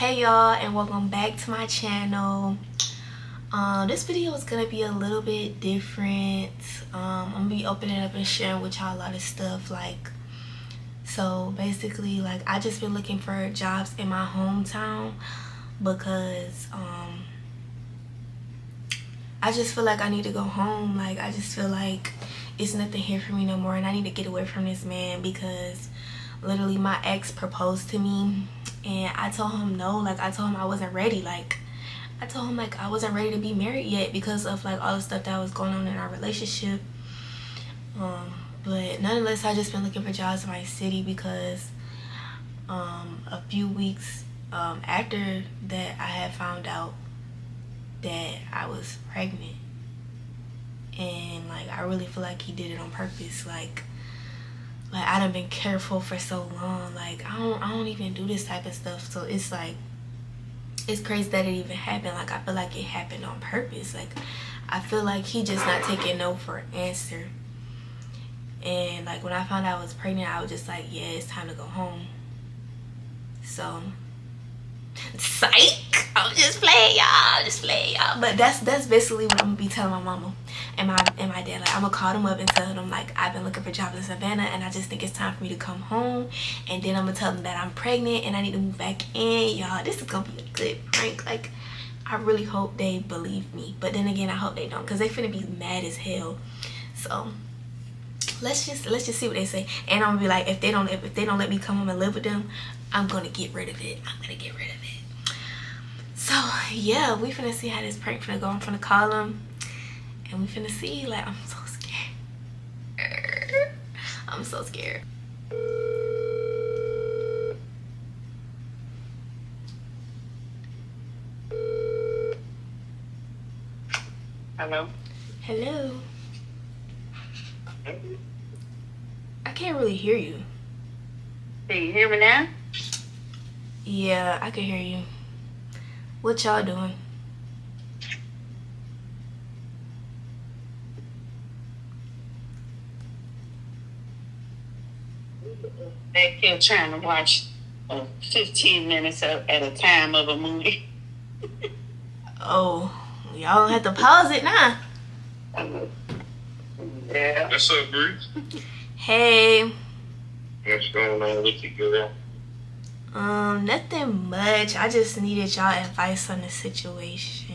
Hey y'all, and welcome back to my channel. This video is gonna be a little bit different. I'm gonna be opening up and sharing with y'all a lot of stuff. So basically, I just been looking for jobs in my hometown because I just feel like I need to go home. I just feel like it's nothing here for me no more, and I need to get away from this man because literally my ex proposed to me and I told him no. I told him I wasn't ready. I told him I wasn't ready to be married yet because of all the stuff that was going on in our relationship. But nonetheless, I just been looking for jobs in my city because a few weeks after that I had found out that I was pregnant, and I really feel like he did it on purpose. I done been careful for so long. I don't even do this type of stuff. So it's crazy that it even happened. I feel like it happened on purpose. I feel like he just not taking no for an answer. And when I found out I was pregnant, I was just yeah, it's time to go home. So psych, I'm just playing y'all. But that's basically what I'm gonna be telling my mama and my dad. I'm gonna call them up and tell them I've been looking for jobs in Savannah and I just think it's time for me to come home. And then I'm gonna tell them that I'm pregnant and I need to move back in. Y'all, this is gonna be a good prank. I really hope they believe me, but then again I hope they don't, because they finna be mad as hell. So let's just see what they say. And I'm gonna be like, if they don't let me come home and live with them, I'm gonna get rid of it. So yeah, we finna see how this prank finna go. I'm finna call them and we finna see. I'm so scared. I'm so scared. Hello? Hello. I can't really hear you. Can you hear me now? Yeah, I can hear you. What y'all doing? Back here trying to watch 15 minutes at a time of a movie. Oh, y'all have to pause it now. Yeah. What's up, Bruce? Hey. What's going on with you, girl? Nothing much. I just needed y'all advice on the situation.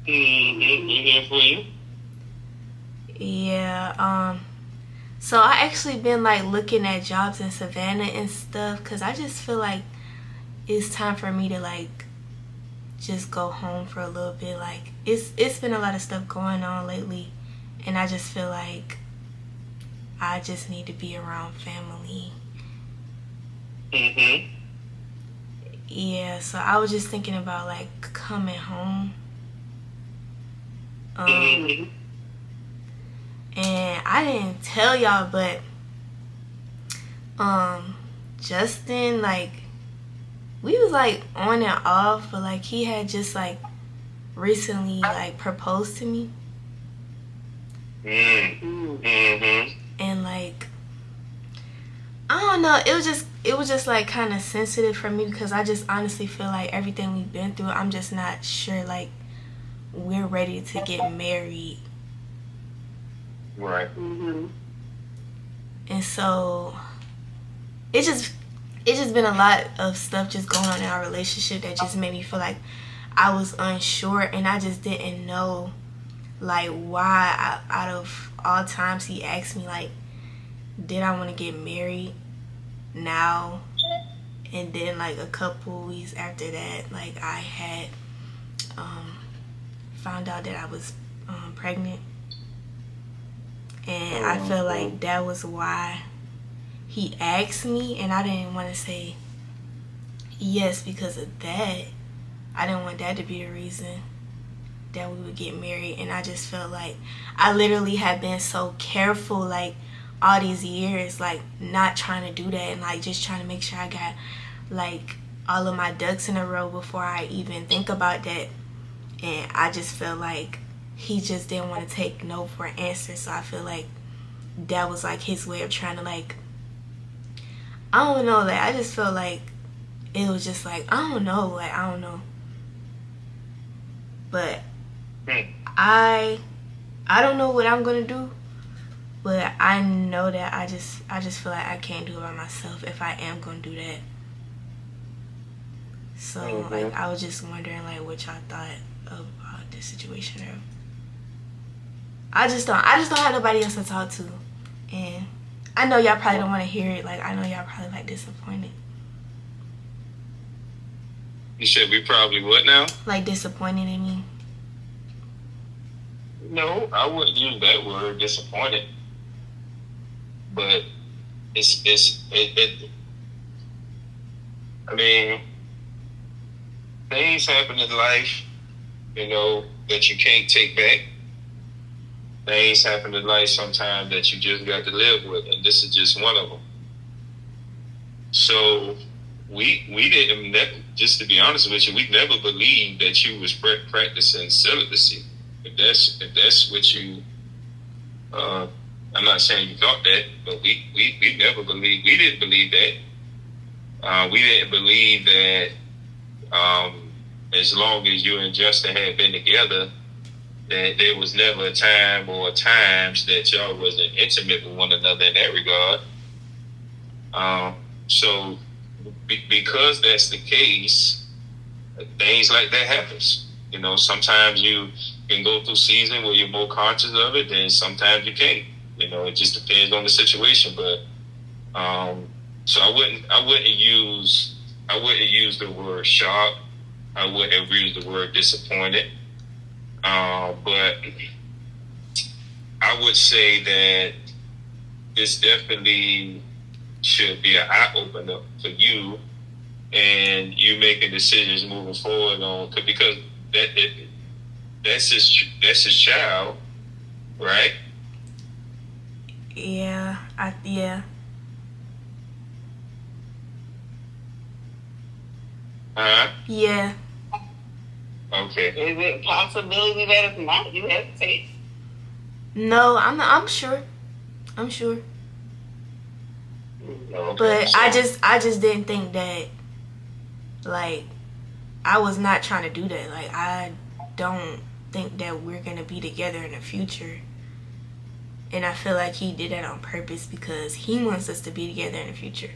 I'm here for you. Yeah, so I actually been looking at jobs in Savannah and stuff, because I just feel like it's time for me to just go home for a little bit. It's been a lot of stuff going on lately, and I just feel like I just need to be around family. Yeah, so I was just thinking about coming home. And I didn't tell y'all, but Justin, we was on and off, but he had just recently proposed to me. And I don't know, it was just kind of sensitive for me, because I just honestly feel like everything we've been through, I'm just not sure we're ready to get married. Right. And so it's just been a lot of stuff just going on in our relationship that just made me feel like I was unsure, and I just didn't know why out of all times he asked me did I want to get married now. And then a couple weeks after that I had found out that I was pregnant, and I feel like that was why he asked me, and I didn't want to say yes because of that. I didn't want that to be the reason that we would get married. And I just felt like I literally had been so careful all these years, not trying to do that, and just trying to make sure I got all of my ducks in a row before I even think about that. And I just felt like he just didn't want to take no for an answer. So I feel like that was his way of trying to I don't know, I just felt like it was just like, I don't know. But I don't know what I'm gonna do. But I know that I just feel like I can't do it by myself if I am gonna do that. So like I was just wondering like what y'all thought about this situation. Or I just don't have nobody else to talk to, and I know y'all probably don't want to hear it. Like I know y'all probably like disappointed. You said we probably what now? Like disappointed in me. No, I wouldn't use that word, disappointed. But it I mean, things happen in life, that you can't take back. Things happen in life sometimes that you just got to live with, and this is just one of them. So we didn't, just to be honest with you, we never believed that you was practicing celibacy. If that's what you, I'm not saying you thought that, but we never believed. We didn't believe that. We didn't believe that. As long as you and Justin had been together, that there was never a time or times that y'all wasn't intimate with one another in that regard. So because that's the case, things like that happens. Sometimes you can go through season where you're more conscious of it, and sometimes you can't. It just depends on the situation. But so I wouldn't use the word shocked. I wouldn't use the word disappointed. But I would say that this definitely should be an eye opener for you, and you making decisions moving forward because that's his child, right? Yeah. Yeah. Okay. Is it a possibility that it's not? You hesitate? No, I'm sure. I'm sure. Okay. But I just didn't think that, like, I was not trying to do that. Like, I don't think that we're going to be together in the future. And I feel like he did that on purpose because he wants us to be together in the future.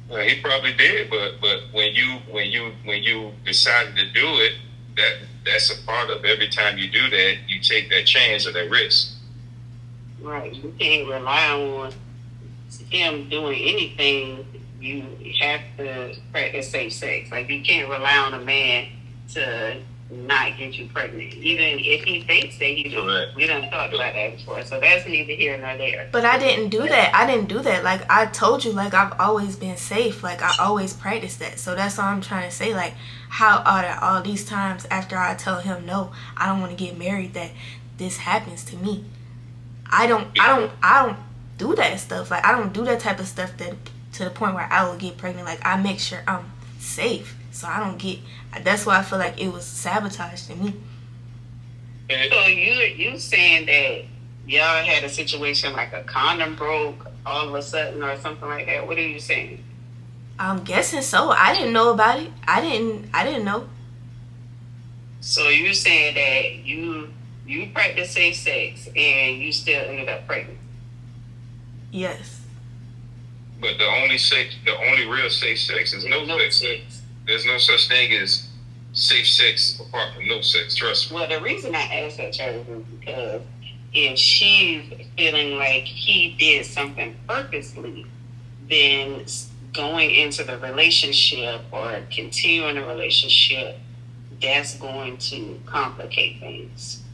Well, he probably did, but when you decided to do it, that's a part of every time you do that, you take that chance or that risk. Right. You can't rely on him doing anything. You have to practice safe sex. Like you can't rely on a man to not get you pregnant, even if he thinks that he do. Correct. We done talked about that before, so that's neither here nor there. But I didn't do that. Like I told you, like I've always been safe. Like I always practiced that. So that's all I'm trying to say. Like how are all these times after I tell him no, I don't want to get married, that this happens to me. I don't do that stuff. Like I don't do that type of stuff that to the point where I will get pregnant. Like I make sure I'm safe, so I don't get. That's why I feel like it was sabotage to me. So you saying that y'all had a situation like a condom broke all of a sudden or something like that? What are you saying? I'm guessing so. I didn't know about it. I didn't know. So you're saying that you practice safe sex and you still ended up pregnant? Yes. But the only real safe sex is no sex. There's no such thing as safe sex apart from no sex. Trust me. Well, the reason I asked that, Charles, is because if she's feeling like he did something purposely, then going into the relationship or continuing the relationship, that's going to complicate things.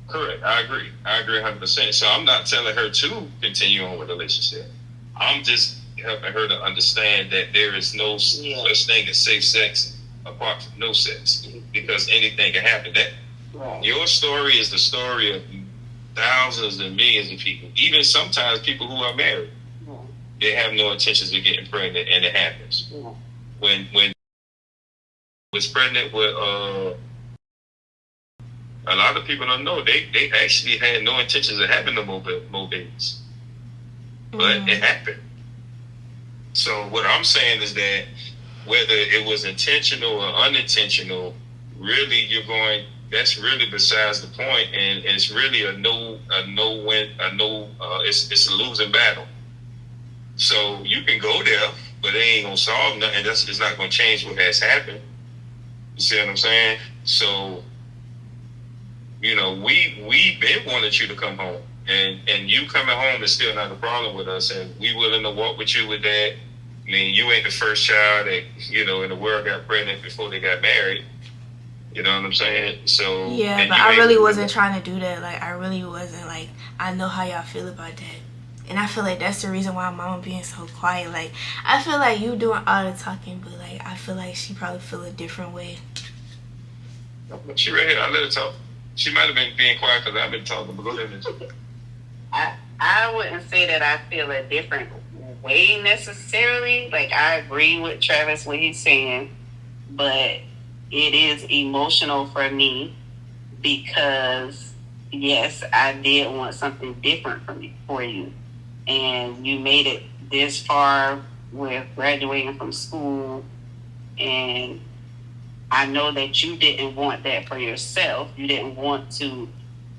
Correct. I agree 100%. So I'm not telling her to continue on with the relationship. I'm just helping her to understand that there is no such thing as safe sex apart from no sex, because anything can happen. Your story is the story of thousands and millions of people, even sometimes people who are married. They have no intentions of getting pregnant, and it happens. When was pregnant with a lot of people don't know, they actually had no intentions of having no more babies, but it happened. So what I'm saying is that whether it was intentional or unintentional, really you're going. That's really besides the point, and it's really a no win, a no. It's a losing battle. So you can go there, but it ain't gonna solve nothing. It's not gonna change what has happened. You see what I'm saying? So we been wanted you to come home, and you coming home is still not a problem with us, and we willing to walk with you with that. I mean, you ain't the first child that in the world got pregnant before they got married. You know what I'm saying? So Yeah, but I really wasn't trying to do that. Like, I really wasn't. Like, I know how y'all feel about that. And I feel like that's the reason why mama being so quiet. Like, I feel like you doing all the talking, but, like, I feel like she probably feel a different way. She right here. I let her talk. She might have been being quiet because I've been talking, but go ahead. I wouldn't say that I feel a different way necessarily. Like, I agree with Travis what he's saying, but it is emotional for me because, yes, I did want something different for you. And you made it this far with graduating from school. And I know that you didn't want that for yourself. You didn't want to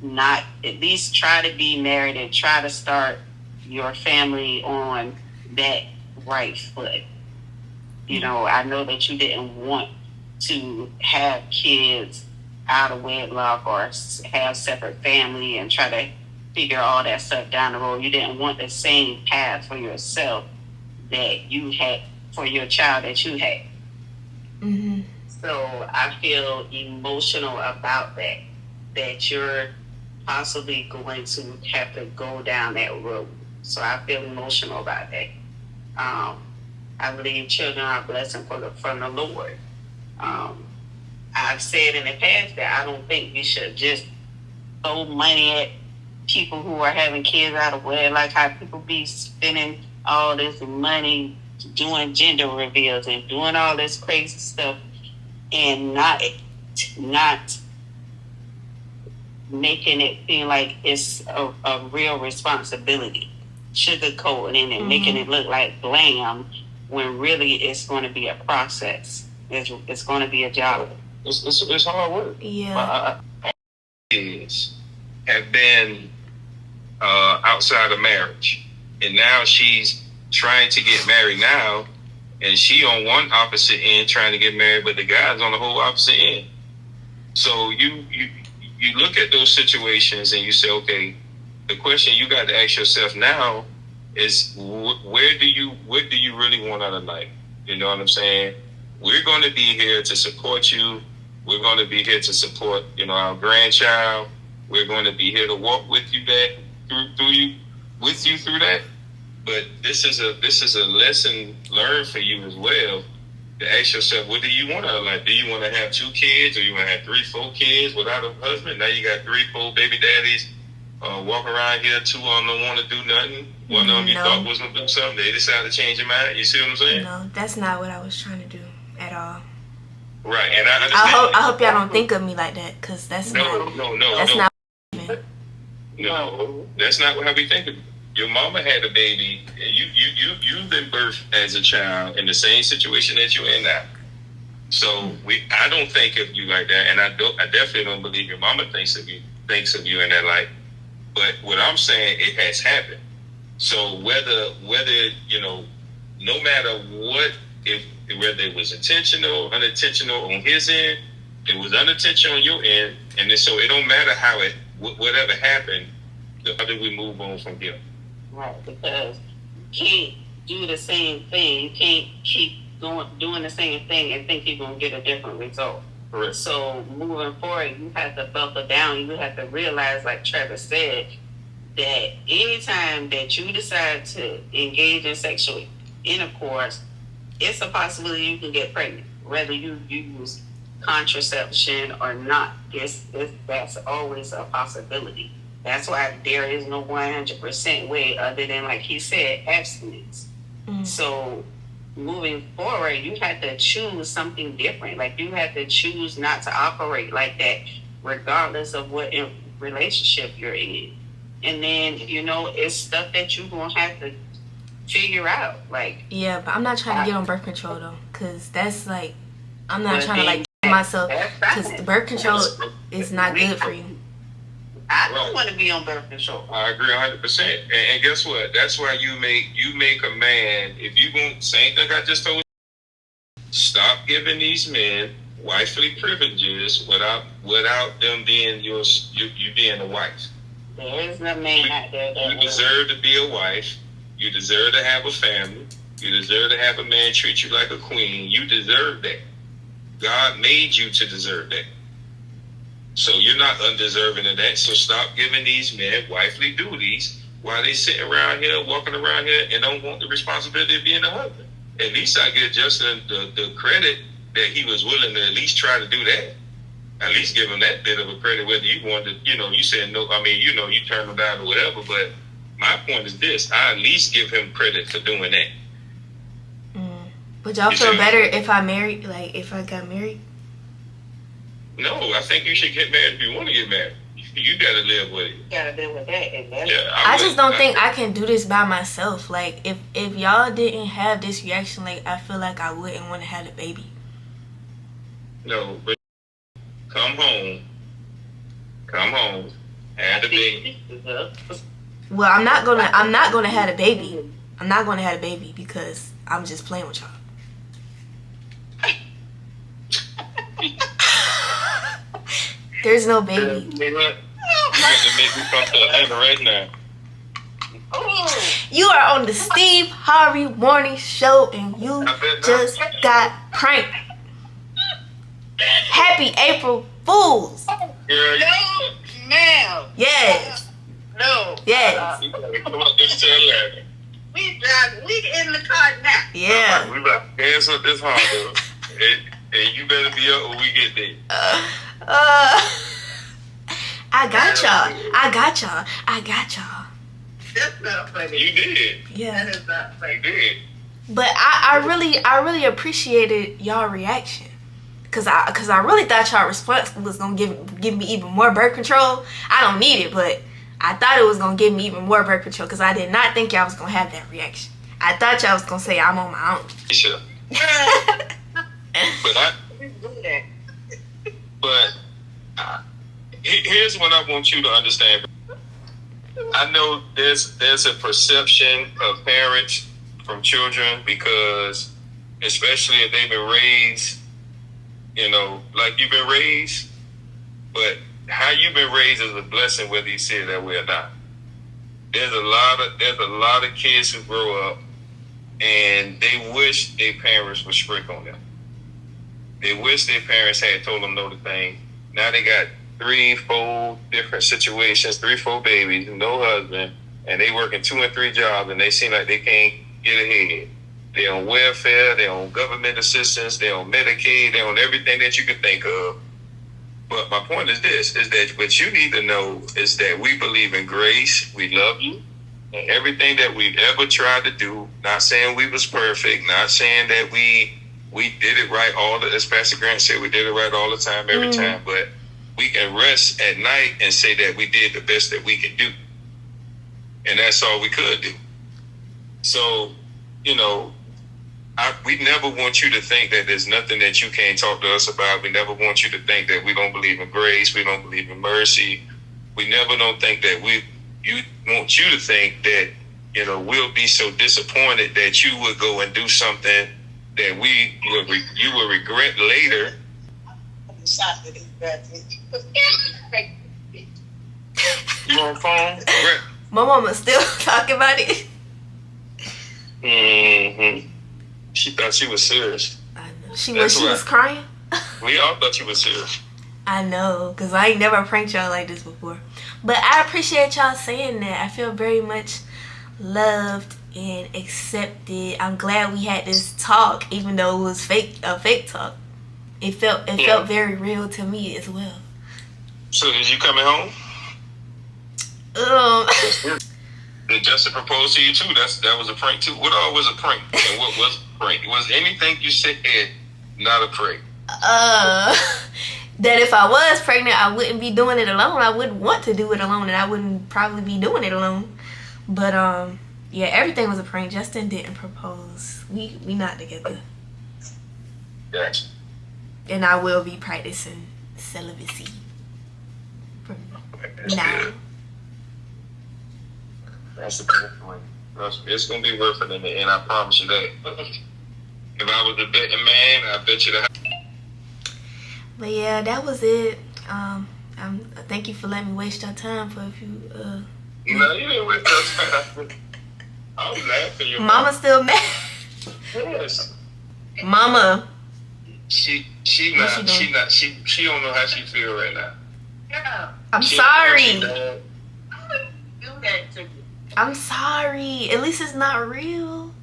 not at least try to be married and try to start your family on that right foot. I know that you didn't want to have kids out of wedlock or have separate family and try to figure all that stuff down the road. You didn't want the same path for yourself that you had for your child that you had. Mm-hmm. So I feel emotional about that you're possibly going to have to go down that road. So I feel emotional about that. I believe children are a blessing from the Lord. I've said in the past that I don't think we should just throw money at people who are having kids out of wedlock. Like how people be spending all this money doing gender reveals and doing all this crazy stuff and not making it feel like it's a real responsibility, sugarcoating and making it look like glam when really it's going to be a process. It's going to be a job. It's hard work. Yeah. My kids have been outside of marriage, and now she's trying to get married now, and she on one opposite end trying to get married, but the guy's on the whole opposite end. So you look at those situations and you say, okay, the question you got to ask yourself now is what do you really want out of life? You know what I'm saying? We're going to be here to support you. We're going to be here to support, our grandchild. We're going to be here to walk with you through that. But this is a lesson learned for you as well. To ask yourself, what do you want out of life? Do you want to have 2 kids, or you want to have 3, 4 kids without a husband? Now you got 3, 4 baby daddies walking around here. 2 of them don't want to do nothing. One of them you thought was going to do something. They decided to change their mind. You see what I'm saying? No, that's not what I was trying to do at all. Right, and I understand. I hope y'all don't think of me like that, because that's not. That's not. No, that's not how we think of it. Your mama had a baby, and you've been birthed as a child in the same situation that you're in now. So I don't think of you like that, and I definitely don't believe your mama thinks of you in that light. But what I'm saying, it has happened. So whether no matter what, whether it was intentional or unintentional on his end, it was unintentional on your end, and so it don't matter how whatever happened. How do we move on from here? Right, because you can't do the same thing. You can't keep doing the same thing and think you're going to get a different result. Correct. So moving forward, you have to buckle down. You have to realize, like Travis said, that anytime that you decide to engage in sexual intercourse, it's a possibility you can get pregnant, whether you use contraception or not. That's always a possibility. That's why there is no 100% way other than, like he said, abstinence. So moving forward, you have to choose something different. Like, you have to choose not to operate like that, regardless of what relationship you're in. And then, it's stuff that you're going to have to figure out. Like, Yeah, but I'm not trying to get on birth control though, cause that's like, I'm not But trying to then like kill myself, that's cause fine. the birth control is not good for you. I don't want to be on birth control. I agree 100%. And guess what? That's why you make a man. If you want same thing I just told you, stop giving these men wifely privileges without them being you being a wife. There is no man out there that You deserve to be a wife. You deserve to have a family. You deserve to have a man treat you like a queen. You deserve that. God made you to deserve that. So you're not undeserving of that. So stop giving these men wifely duties while they sitting around here, walking around here, and don't want the responsibility of being a husband. At least I give Justin the credit that he was willing to at least try to do that. At least give him that bit of a credit, whether you wanted to, you said no, I mean, you turned him down or whatever, but my point is this, I at least give him credit for doing that. Would y'all feel better if I married, like if I got married? No, I think you should get married if you want to get married. You gotta live with it. You gotta deal with that. And that's I just don't think I can do this by myself. Like if y'all didn't have this reaction, like I feel like I wouldn't want to have a baby. No, but come home, have the baby. Well, I'm not gonna have a baby. I'm not gonna have a baby because I'm just playing with y'all. There's no baby. You got to make me come to Atlanta right now. You are on the Steve Harvey Morning Show and you just got pranked. Happy April Fools. Girl, no, ma'am. Yes. No. Yes. you gotta come up this to Atlanta. We in the car now. Yeah. We about to dance up this Honda. and you better be up when we get there. I got y'all. That's not funny. You did. Yeah. That is not funny. You did. But I really appreciated y'all reaction. Cause I really thought y'all response was gonna give me even more birth control. I don't need it, but I thought it was gonna give me even more birth control because I did not think y'all was gonna have that reaction. I thought y'all was gonna say I'm on my own. Sure. But here's what I want you to understand. I know there's a perception of parents from children because, especially if they've been raised, like you've been raised, but how you've been raised is a blessing whether you see it that way or not. There's a lot of kids who grow up and they wish their parents were strict on them. They wish their parents had told them no to things. Now they got 3-4 different situations, 3-4 babies, no husband, and they working 2 and 3 jobs, and they seem like they can't get ahead. They're on welfare, they're on government assistance, they're on Medicaid, they're on everything that you can think of. But my point is this, is that what you need to know is that we believe in grace, we love you, and everything that we've ever tried to do, not saying we was perfect, not saying that we did it right as Pastor Grant said, we did it right all the time, every time, but we can rest at night and say that we did the best that we can do. And that's all we could do. So, we never want you to think that there's nothing that you can't talk to us about. We never want you to think that we don't believe in grace. We don't believe in mercy. We never don't think that want you to think that, we'll be so disappointed that you would go and do something that you will regret later. You on phone? My mama still talking about it. Mm-hmm. She thought she was serious. I know. She was crying. We all thought you was serious. I know, because I ain't never pranked y'all like this before. But I appreciate y'all saying that. I feel very much loved and accepted. I'm glad we had this talk, even though it was a fake talk. It felt very real to me as well. So is you coming home? Did Justin propose to you too? That was a prank too. What all was a prank? And what was a prank? Was anything you said not a prank? That if I was pregnant, I wouldn't be doing it alone. I wouldn't want to do it alone, and I wouldn't probably be doing it alone. But Yeah, everything was a prank. Justin didn't propose. We not together. Gotcha. And I will be practicing celibacy from That's now. good. That's a good one. It's gonna be worth it in the end. I promise you that. If I was a betting man, I bet you that. But yeah, that was it. Thank you for letting me waste your time for a few. No, you didn't waste your time. I'm laughing. Your Mama still mad. Yes. Mama. She What she doing? she don't know how she feel right now. Yeah. I'm She sorry. don't know she mad. I wouldn't do that to you. I'm sorry. At least it's not real.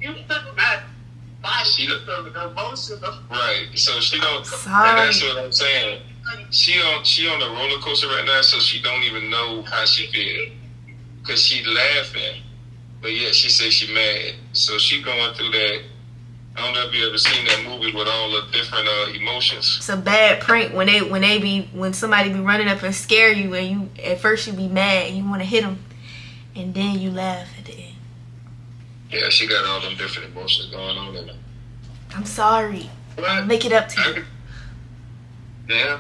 You took my body. She- You took the emotional. Right. So she don't. Sorry. And that's what I'm saying. She on a roller coaster right now, so she don't even know how she feel. Cause she laughing, but yet she says she mad. So she going through that. I don't know if you ever seen that movie with all the different emotions. It's a bad prank when somebody be running up and scare you, and you at first you be mad and you want to hit them, and then you laugh at the end. Yeah, she got all them different emotions going on in her. I'm sorry. I'll But make it up to you. yeah.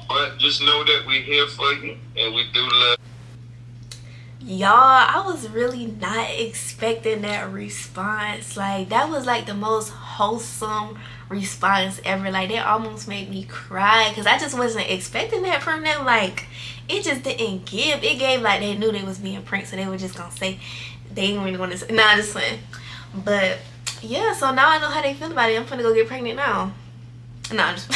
But just know that we're here for you, and we do love. Y'all, I was really not expecting that response. Like, that was like the most wholesome response ever. Like, that almost made me cry because I just wasn't expecting that from them. Like, it just didn't give. It gave like they knew they was being pranked, so they were just gonna say they didn't really want to say. Nah, I'm just saying. But yeah, so now I know how they feel about it. I'm finna go get pregnant now. Nah, I'm just.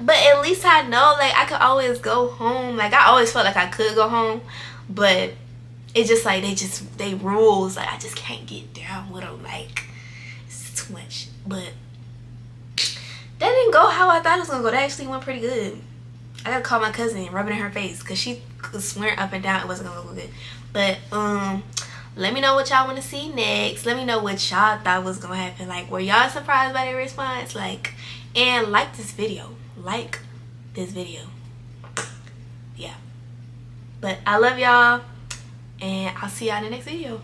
But at least I know, like, I could always go home. Like, I always felt like I could go home, but it's just like they rules. Like, I just can't get down with them. Like, it's too much. But that didn't go how I thought it was gonna go. That actually went pretty good. I gotta call my cousin and rub it in her face because she could swear up and down it wasn't gonna go good. But let me know what y'all want to see next. Let me know what y'all thought was gonna happen. Like, were y'all surprised by the response? Like, and like this video. Like this video. Yeah. But I love y'all, and I'll see y'all in the next video.